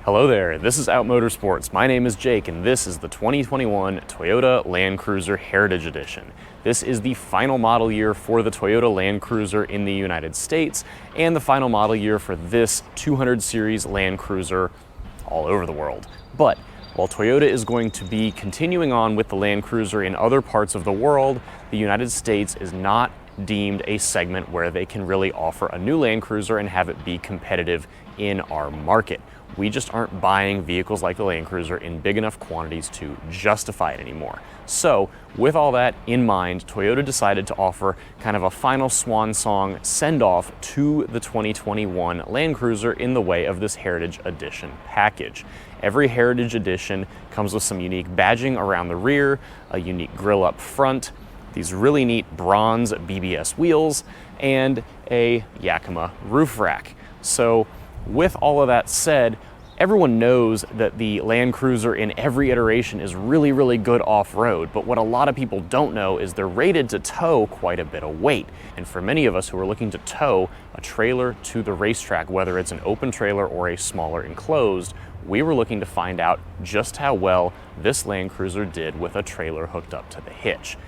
Hello there, this is Out Motorsports. My name is Jake and this is the 2021 Toyota Land Cruiser Heritage Edition. This is the final model year for the Toyota Land Cruiser in the United States and the final model year for this 200 series Land Cruiser all over the world. But while Toyota is going to be continuing on with the Land Cruiser in other parts of the world, the United States is not deemed a segment where they can really offer a new Land Cruiser and have it be competitive in our market. We just aren't buying vehicles like the Land Cruiser in big enough quantities to justify it anymore. So with all that in mind, Toyota decided to offer kind of a final swan song send-off to the 2021 Land Cruiser in the way of this Heritage Edition package. Every Heritage Edition comes with some unique badging around the rear, a unique grille up front, these really neat bronze BBS wheels, and a Yakima roof rack. So with all of that said, everyone knows that the Land Cruiser in every iteration is really good off-road, but what a lot of people don't know is they're rated to tow quite a bit of weight. And for many of us who are looking to tow a trailer to the racetrack, whether it's an open trailer or a smaller enclosed, we were looking to find out just how well this Land Cruiser did with a trailer hooked up to the hitch.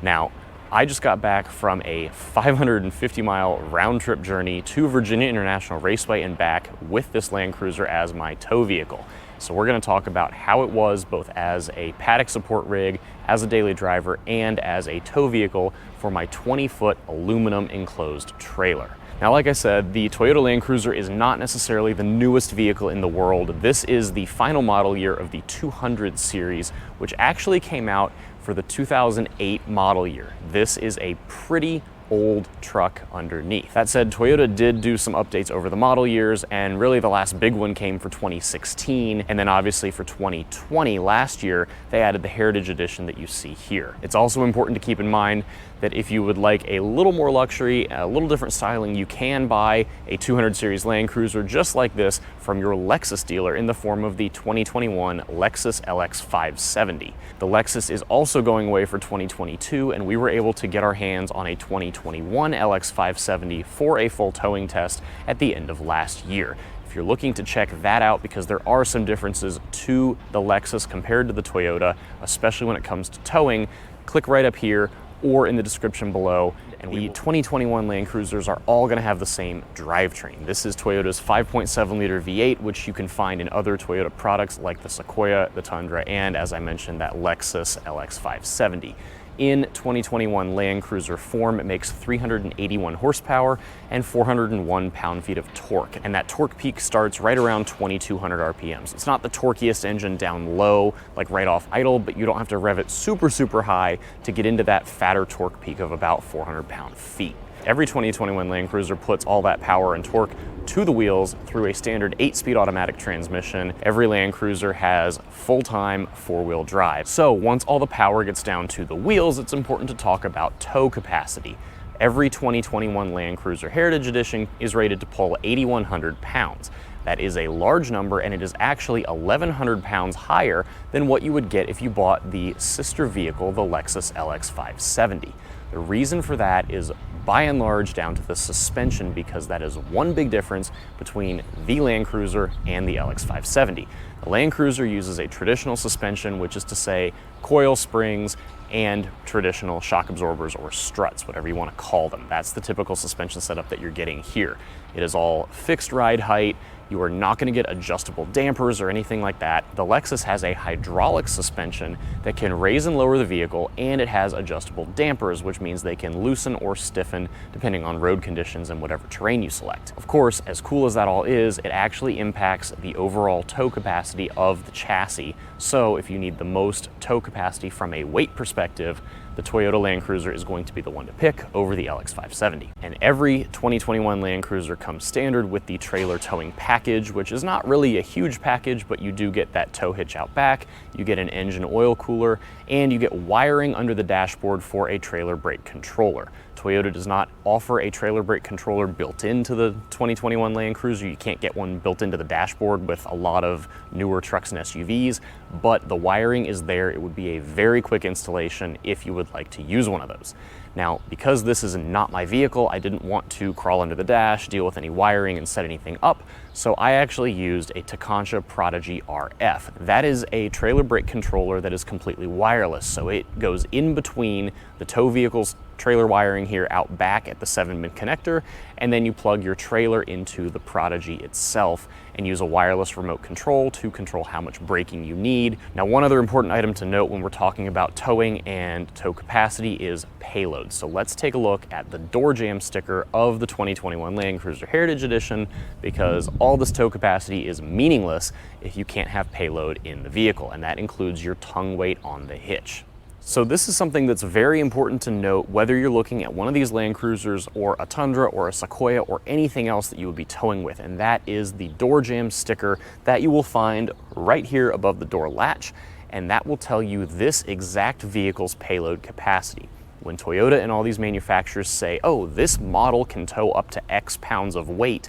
Now, I just got back from a 550-mile round-trip journey to Virginia International Raceway and back with this Land Cruiser as my tow vehicle. So we're going to talk about how it was both as a paddock support rig, as a daily driver, and as a tow vehicle for my 20-foot aluminum enclosed trailer. Now, like I said, the Toyota Land Cruiser is not necessarily the newest vehicle in the world. This is the final model year of the 200 series, which actually came out for the 2008 model year. This is a pretty old truck underneath. That said, Toyota did do some updates over the model years, and really the last big one came for 2016, and then obviously for 2020 last year, they added the Heritage Edition that you see here. It's also important to keep in mind that if you would like a little more luxury, a little different styling, you can buy a 200 series Land Cruiser just like this from your Lexus dealer in the form of the 2021 Lexus LX570. The Lexus is also going away for 2022, and we were able to get our hands on a 2021 LX570 for a full towing test at the end of last year. If you're looking to check that out, because there are some differences to the Lexus compared to the Toyota, especially when it comes to towing, click right up here or in the description below. And the 2021 Land Cruisers are all going to have the same drivetrain. This is Toyota's 5.7 liter V8, which you can find in other Toyota products like the Sequoia, the Tundra, and as I mentioned, that Lexus LX570. In 2021 Land Cruiser form, it makes 381 horsepower and 401 pound-feet of torque. And that torque peak starts right around 2,200 RPMs. It's not the torquiest engine down low, like right off idle, but you don't have to rev it super high to get into that fatter torque peak of about 400 pound-feet. Every 2021 Land Cruiser puts all that power and torque to the wheels through a standard 8-speed automatic transmission. Every Land Cruiser has full-time 4-wheel drive. So once all the power gets down to the wheels, it's important to talk about tow capacity. Every 2021 Land Cruiser Heritage Edition is rated to pull 8,100 pounds. That is a large number, and it is actually 1,100 pounds higher than what you would get if you bought the sister vehicle, the Lexus LX570. The reason for that is by and large down to the suspension, because that is one big difference between the Land Cruiser and the LX570. The Land Cruiser uses a traditional suspension, which is to say coil springs and traditional shock absorbers or struts, whatever you want to call them. That's the typical suspension setup that you're getting here. It is all fixed ride height. You are not going to get adjustable dampers or anything like that. The Lexus has a hydraulic suspension that can raise and lower the vehicle, and it has adjustable dampers, which means they can loosen or stiffen depending on road conditions and whatever terrain you select. Of course, as cool as that all is, it actually impacts the overall tow capacity of the chassis. So if you need the most tow capacity from a weight perspective, the Toyota Land Cruiser is going to be the one to pick over the LX570. And every 2021 Land Cruiser comes standard with the trailer towing package, which is not really a huge package, but you do get that tow hitch out back, you get an engine oil cooler, and you get wiring under the dashboard for a trailer brake controller. Toyota does not offer a trailer brake controller built into the 2021 Land Cruiser. You can't get one built into the dashboard with a lot of newer trucks and SUVs, but the wiring is there. It would be a very quick installation if you would like to use one of those. Now, because this is not my vehicle, I didn't want to crawl under the dash, deal with any wiring, and set anything up, so I actually used a Takonsha Prodigy RF. That is a trailer brake controller that is completely wireless, so it goes in between the tow vehicle's trailer wiring here out back at the 7-pin connector, and then you plug your trailer into the Prodigy itself and use a wireless remote control to control how much braking you need. Now, one other important item to note when we're talking about towing and tow capacity is payload. So let's take a look at the door jamb sticker of the 2021 Land Cruiser Heritage Edition, because all this tow capacity is meaningless if you can't have payload in the vehicle, and that includes your tongue weight on the hitch. So this is something that's very important to note whether you're looking at one of these Land Cruisers or a Tundra or a Sequoia or anything else that you would be towing with, and that is the door jamb sticker that you will find right here above the door latch, and that will tell you this exact vehicle's payload capacity. When Toyota and all these manufacturers say, oh, this model can tow up to X pounds of weight,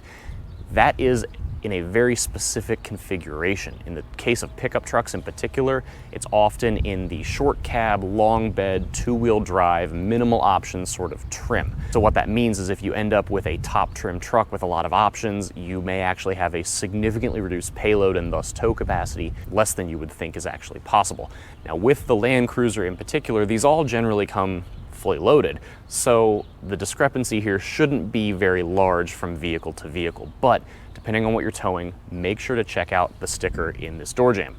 that is in a very specific configuration. In the case of pickup trucks in particular, it's often in the short cab, long bed, 2-wheel drive, minimal options sort of trim. So what that means is if you end up with a top trim truck with a lot of options, you may actually have a significantly reduced payload and thus tow capacity, less than you would think is actually possible. Now, with the Land Cruiser in particular, these all generally come fully loaded, so the discrepancy here shouldn't be very large from vehicle to vehicle, but depending on what you're towing, make sure to check out the sticker in this door jamb.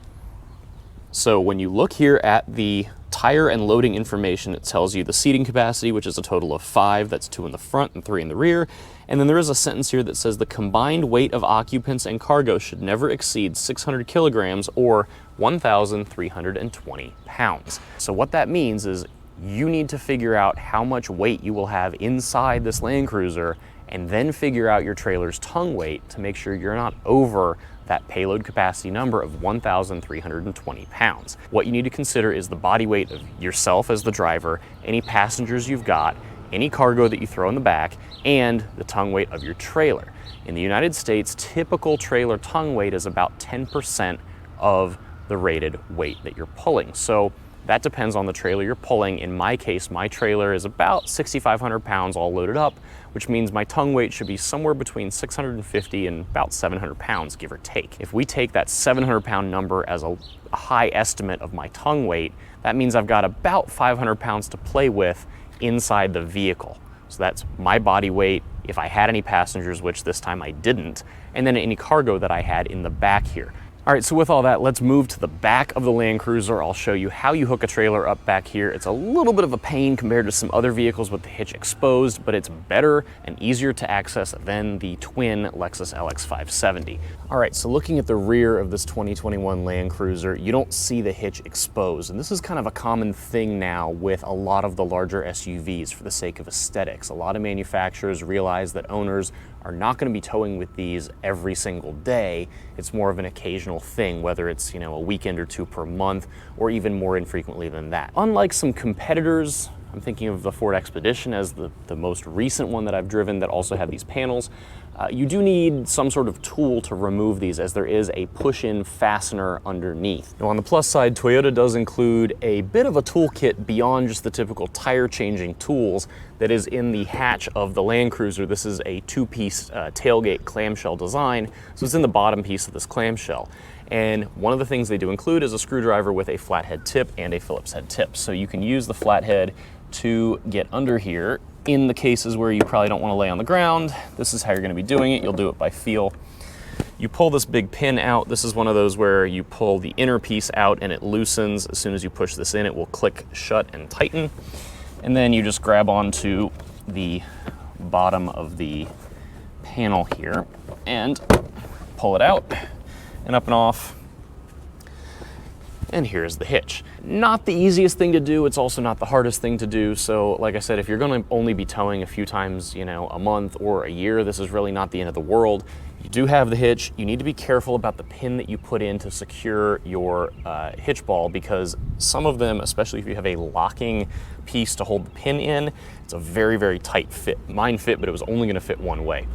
So when you look here at the tire and loading information, it tells you the seating capacity, which is a total of 5, that's 2 in the front and 3 in the rear, and then there is a sentence here that says the combined weight of occupants and cargo should never exceed 600 kilograms or 1,320 pounds. So what that means is you need to figure out how much weight you will have inside this Land Cruiser and then figure out your trailer's tongue weight to make sure you're not over that payload capacity number of 1,320 pounds. What you need to consider is the body weight of yourself as the driver, any passengers you've got, any cargo that you throw in the back, and the tongue weight of your trailer. In the United States, typical trailer tongue weight is about 10% of the rated weight that you're pulling. So that depends on the trailer you're pulling. In my case, my trailer is about 6,500 pounds all loaded up, which means my tongue weight should be somewhere between 650 and about 700 pounds, give or take. If we take that 700 pound number as a high estimate of my tongue weight, that means I've got about 500 pounds to play with inside the vehicle. So that's my body weight, if I had any passengers, which this time I didn't, and then any cargo that I had in the back here. All right, so with all that, let's move to the back of the Land Cruiser. I'll show you how you hook a trailer up back here. It's a little bit of a pain compared to some other vehicles with the hitch exposed, but it's better and easier to access than the twin Lexus LX570. All right, so looking at the rear of this 2021 Land Cruiser, you don't see the hitch exposed. And this is kind of a common thing now with a lot of the larger SUVs for the sake of aesthetics. A lot of manufacturers realize that owners are not going to be towing with these every single day. It's more of an occasional thing, whether it's, a weekend or two per month, or even more infrequently than that. Unlike some competitors, I'm thinking of the Ford Expedition as the most recent one that I've driven that also had these panels. You do need some sort of tool to remove these, as there is a push-in fastener underneath. Now, on the plus side, Toyota does include a bit of a toolkit beyond just the typical tire changing tools that is in the hatch of the Land Cruiser. This is a 2-piece tailgate clamshell design, so it's in the bottom piece of this clamshell. And one of the things they do include is a screwdriver with a flathead tip and a Phillips head tip. So you can use the flathead to get under here. In the cases where you probably don't want to lay on the ground, this is how you're going to be doing it. You'll do it by feel. You pull this big pin out. This is one of those where you pull the inner piece out and it loosens. As soon as you push this in, it will click shut and tighten. And then you just grab onto the bottom of the panel here and pull it out and up and off. And here's the hitch. Not the easiest thing to do, it's also not the hardest thing to do. So like I said, if you're gonna only be towing a few times, a month or a year, this is really not the end of the world. You do have the hitch. You need to be careful about the pin that you put in to secure your hitch ball, because some of them, especially if you have a locking piece to hold the pin in, it's a very, very tight fit. Mine fit, but it was only gonna fit one way.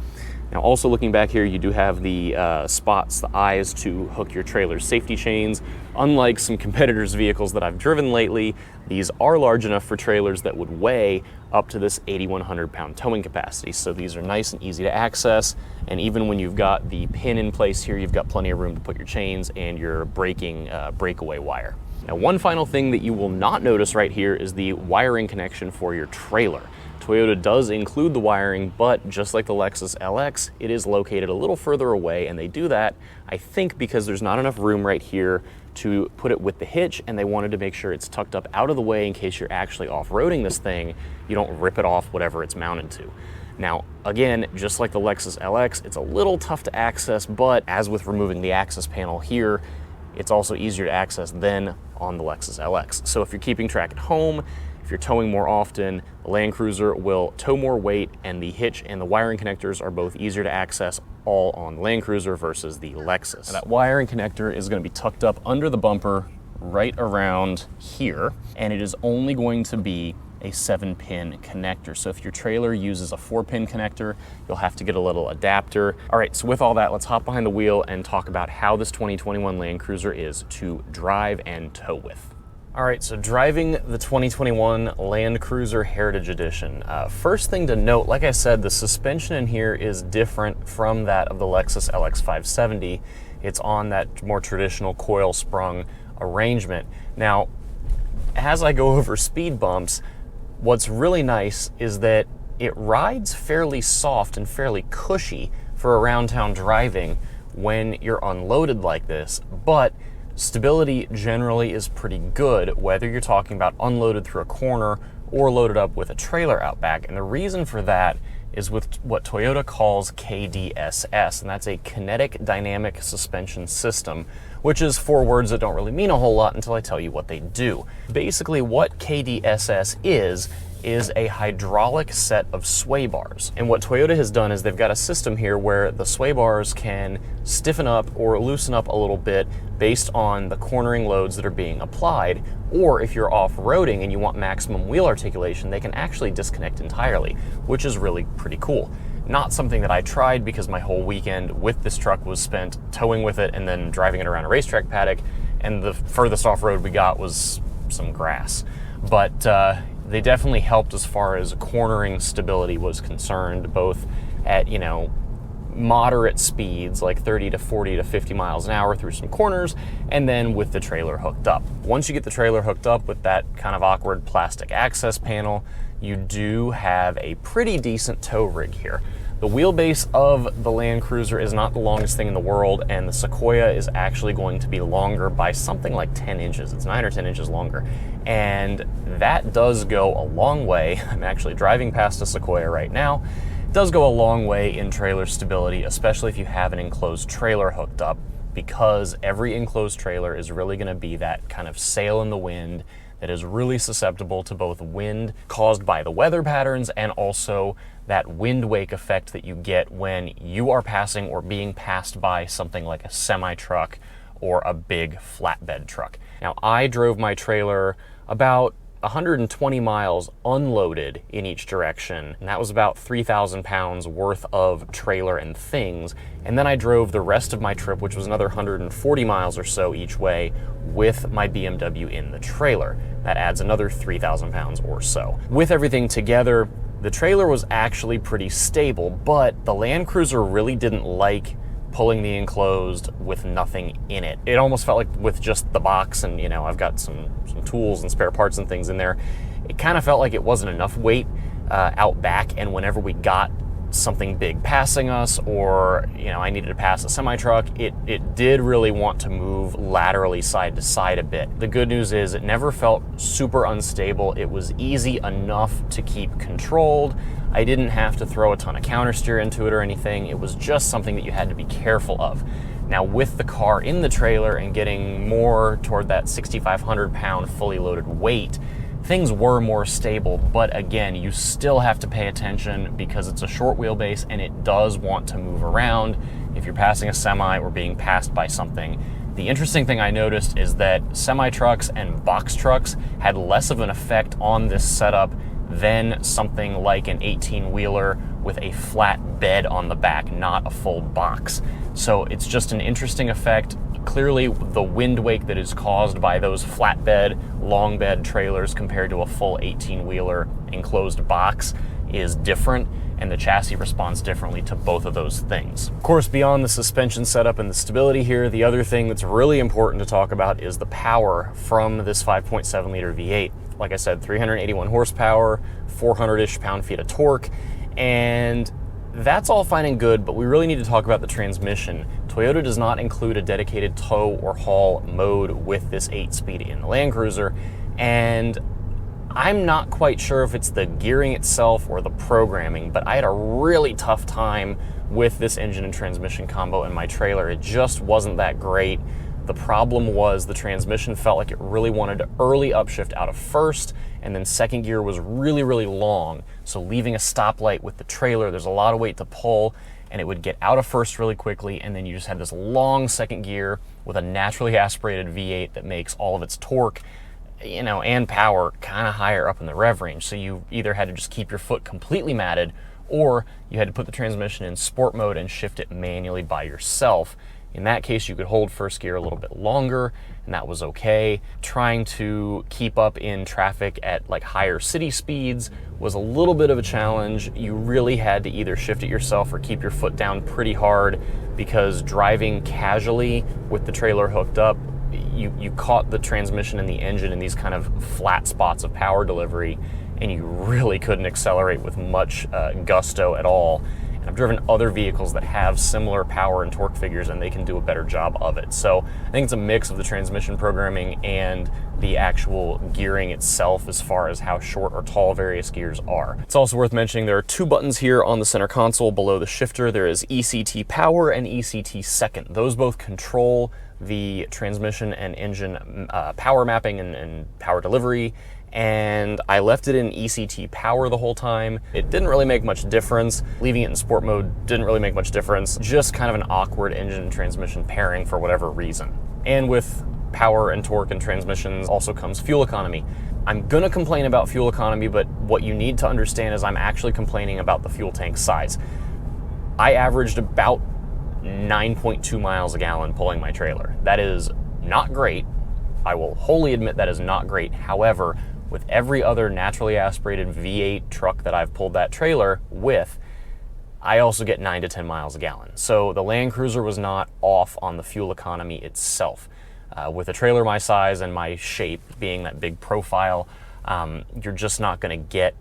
Now also looking back here, you do have the spots, the eyes to hook your trailer's safety chains. Unlike some competitors' vehicles that I've driven lately, these are large enough for trailers that would weigh up to this 8,100 pound towing capacity. So these are nice and easy to access. And even when you've got the pin in place here, you've got plenty of room to put your chains and your braking breakaway wire. Now, one final thing that you will not notice right here is the wiring connection for your trailer. Toyota does include the wiring, but just like the Lexus LX, it is located a little further away, and they do that, I think, because there's not enough room right here to put it with the hitch, and they wanted to make sure it's tucked up out of the way in case you're actually off-roading this thing, you don't rip it off whatever it's mounted to. Now, again, just like the Lexus LX, it's a little tough to access, but as with removing the access panel here, it's also easier to access than on the Lexus LX. So if you're keeping track at home, if you're towing more often, the Land Cruiser will tow more weight, and the hitch and the wiring connectors are both easier to access all on the Land Cruiser versus the Lexus. Now, that wiring connector is going to be tucked up under the bumper right around here, and it is only going to be a 7-pin connector. So if your trailer uses a 4-pin connector, you'll have to get a little adapter. All right, so with all that, let's hop behind the wheel and talk about how this 2021 Land Cruiser is to drive and tow with. All right, so driving the 2021 Land Cruiser Heritage Edition. First thing to note, like I said, the suspension in here is different from that of the Lexus LX570. It's on that more traditional coil sprung arrangement. Now, as I go over speed bumps, what's really nice is that it rides fairly soft and fairly cushy for around town driving when you're unloaded like this, but stability generally is pretty good, whether you're talking about unloaded through a corner or loaded up with a trailer out back. And the reason for that is with what Toyota calls KDSS, and that's a kinetic dynamic suspension system, which is 4 words that don't really mean a whole lot until I tell you what they do. Basically, what KDSS is a hydraulic set of sway bars. And what Toyota has done is they've got a system here where the sway bars can stiffen up or loosen up a little bit based on the cornering loads that are being applied, or if you're off-roading and you want maximum wheel articulation, they can actually disconnect entirely, which is really pretty cool. Not something that I tried because my whole weekend with this truck was spent towing with it and then driving it around a racetrack paddock, and the furthest off-road we got was some grass. But they definitely helped as far as cornering stability was concerned, both at, moderate speeds like 30 to 40 to 50 miles an hour through some corners, and then with the trailer hooked up. Once you get the trailer hooked up with that kind of awkward plastic access panel, you do have a pretty decent tow rig here. The wheelbase of the Land Cruiser is not the longest thing in the world, and the Sequoia is actually going to be longer by something like 10 inches. It's 9 or 10 inches longer. And that does go a long way. I'm actually driving past a Sequoia right now. It does go a long way in trailer stability, especially if you have an enclosed trailer hooked up, because every enclosed trailer is really going to be that kind of sail in the wind that is really susceptible to both wind caused by the weather patterns and also that wind wake effect that you get when you are passing or being passed by something like a semi-truck or a big flatbed truck. Now, I drove my trailer about 120 miles unloaded in each direction, and that was about 3,000 pounds worth of trailer and things. And then I drove the rest of my trip, which was another 140 miles or so each way, with my BMW in the trailer. That adds another 3,000 pounds or so. With everything together, the trailer was actually pretty stable, but the Land Cruiser really didn't like pulling the enclosed with nothing in it. It almost felt like with just the box and, I've got some tools and spare parts and things in there, it kind of felt like it wasn't enough weight out back, and whenever we got something big passing us, or I needed to pass a semi-truck, it did really want to move laterally side to side a bit. The good news is it never felt super unstable. It was easy enough to keep controlled. I didn't have to throw a ton of counter steer into it or anything. It was just something that you had to be careful of. Now, with the car in the trailer and getting more toward that 6,500 pound fully loaded weight, things were more stable, but again, you still have to pay attention because it's a short wheelbase and it does want to move around if you're passing a semi or being passed by something. The interesting thing I noticed is that semi-trucks and box trucks had less of an effect on this setup than something like an 18-wheeler with a flat bed on the back, not a full box. So it's just an interesting effect. Clearly, the wind wake that is caused by those flatbed, long bed trailers compared to a full 18-wheeler enclosed box is different, and the chassis responds differently to both of those things. Of course, beyond the suspension setup and the stability here, the other thing that's really important to talk about is the power from this 5.7 liter V8. Like I said, 381 horsepower, 400-ish pound-feet of torque, and that's all fine and good, but we really need to talk about the transmission. Toyota does not include a dedicated tow or haul mode with this 8-speed in the Land Cruiser, and I'm not quite sure if it's the gearing itself or the programming, but I had a really tough time with this engine and transmission combo in my trailer. It just wasn't that great. The problem was the transmission felt like it really wanted to early upshift out of first, and then second gear was really, really long. So leaving a stoplight with the trailer, there's a lot of weight to pull, and it would get out of first really quickly, and then you just had this long second gear with a naturally aspirated V8 that makes all of its torque, you know, and power kind of higher up in the rev range. So you either had to just keep your foot completely matted, or you had to put the transmission in sport mode and shift it manually by yourself. In that case, you could hold first gear a little bit longer, and that was okay. Trying to keep up in traffic at like higher city speeds was a little bit of a challenge. You really had to either shift it yourself or keep your foot down pretty hard, because driving casually with the trailer hooked up, you caught the transmission and the engine in these kind of flat spots of power delivery, and you really couldn't accelerate with much gusto at all. And I've driven other vehicles that have similar power and torque figures, and they can do a better job of it. So I think it's a mix of the transmission programming and the actual gearing itself as far as how short or tall various gears are. It's also worth mentioning there are two buttons here on the center console below the shifter. There is ECT power and ECT second. Those both control the transmission and engine power mapping and power delivery, and I left it in ECT power the whole time. It didn't really make much difference. Leaving it in sport mode didn't really make much difference. Just kind of an awkward engine and transmission pairing for whatever reason. And with power and torque and transmissions also comes fuel economy. I'm gonna complain about fuel economy, but what you need to understand is I'm actually complaining about the fuel tank size. I averaged about 9.2 miles a gallon pulling my trailer. That is not great. I will wholly admit that is not great. However, with every other naturally aspirated V8 truck that I've pulled that trailer with, I also get 9 to 10 miles a gallon. So the Land Cruiser was not off on the fuel economy itself. With a trailer my size and my shape being that big profile, you're just not gonna get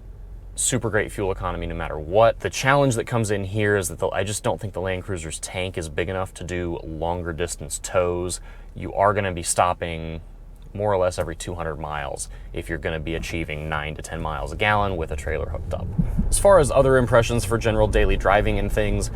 super great fuel economy no matter what. The challenge that comes in here is that I just don't think the Land Cruiser's tank is big enough to do longer distance tows. You are gonna be stopping more or less every 200 miles if you're going to be achieving 9 to 10 miles a gallon with a trailer hooked up. As far as other impressions for general daily driving and things,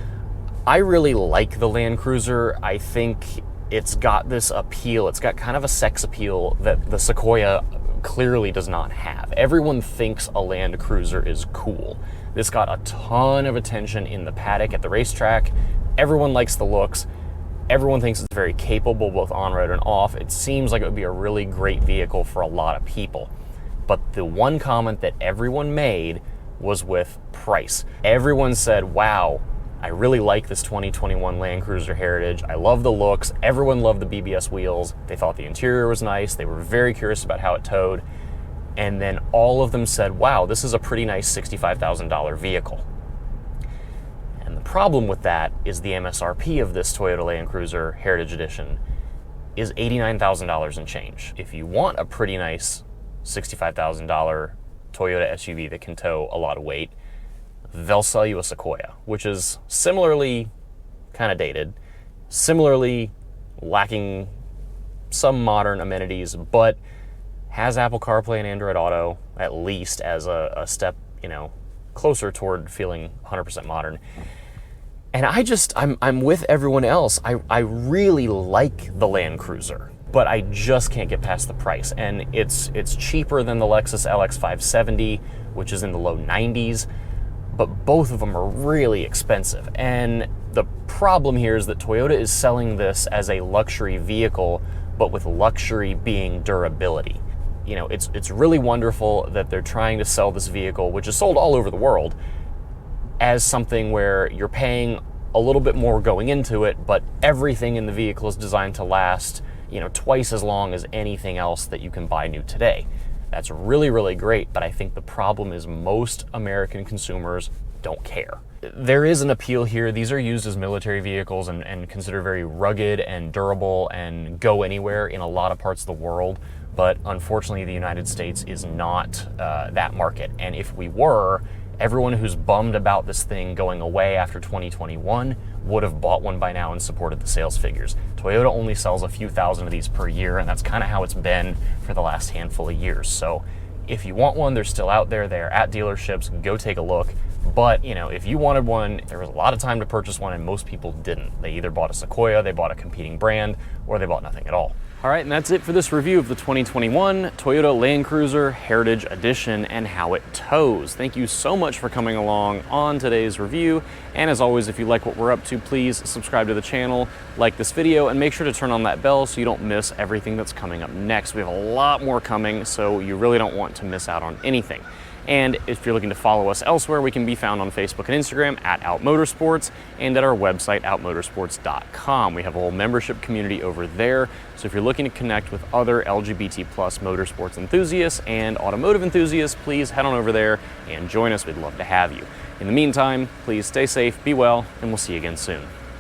I really like the Land Cruiser. I think it's got this appeal. It's got kind of a sex appeal that the Sequoia clearly does not have. Everyone thinks a Land Cruiser is cool. This got a ton of attention in the paddock at the racetrack. Everyone likes the looks. Everyone thinks it's very capable, both on-road and off. It seems like it would be a really great vehicle for a lot of people. But the one comment that everyone made was with price. Everyone said, wow, I really like this 2021 Land Cruiser Heritage. I love the looks. Everyone loved the BBS wheels. They thought the interior was nice. They were very curious about how it towed. And then all of them said, wow, this is a pretty nice $65,000 vehicle. And the problem with that is the MSRP of this Toyota Land Cruiser Heritage Edition is $89,000 and change. If you want a pretty nice $65,000 Toyota SUV that can tow a lot of weight, they'll sell you a Sequoia, which is similarly kind of dated, similarly lacking some modern amenities, but has Apple CarPlay and Android Auto, at least as a step, closer toward feeling 100% modern. And I'm with everyone else. I really like the Land Cruiser, but I just can't get past the price. And it's cheaper than the Lexus LX570, which is in the low 90s, but both of them are really expensive. And the problem here is that Toyota is selling this as a luxury vehicle, but with luxury being durability. you know, it's really wonderful that they're trying to sell this vehicle, which is sold all over the world, as something where you're paying a little bit more going into it, but everything in the vehicle is designed to last, you know, twice as long as anything else that you can buy new today. That's really, really great, but I think the problem is most American consumers don't care. There is an appeal here. These are used as military vehicles and considered very rugged and durable and go anywhere in a lot of parts of the world. But unfortunately, the United States is not that market. And if we were, everyone who's bummed about this thing going away after 2021 would have bought one by now and supported the sales figures. Toyota only sells a few thousand of these per year, and that's kind of how it's been for the last handful of years. So if you want one, they're still out there. They're at dealerships. Go take a look. But, you know, if you wanted one, there was a lot of time to purchase one, and most people didn't. They either bought a Sequoia, they bought a competing brand, or they bought nothing at all. All right, and that's it for this review of the 2021 Toyota Land Cruiser Heritage Edition and how it tows. Thank you so much for coming along on today's review. And as always, if you like what we're up to, please subscribe to the channel, like this video, and make sure to turn on that bell so you don't miss everything that's coming up next. We have a lot more coming, so you really don't want to miss out on anything. And if you're looking to follow us elsewhere, we can be found on Facebook and Instagram at @OutMotorsports and at our website, outmotorsports.com. We have a whole membership community over there. So if you're looking to connect with other LGBT+ motorsports enthusiasts and automotive enthusiasts, please head on over there and join us. We'd love to have you. In the meantime, please stay safe, be well, and we'll see you again soon.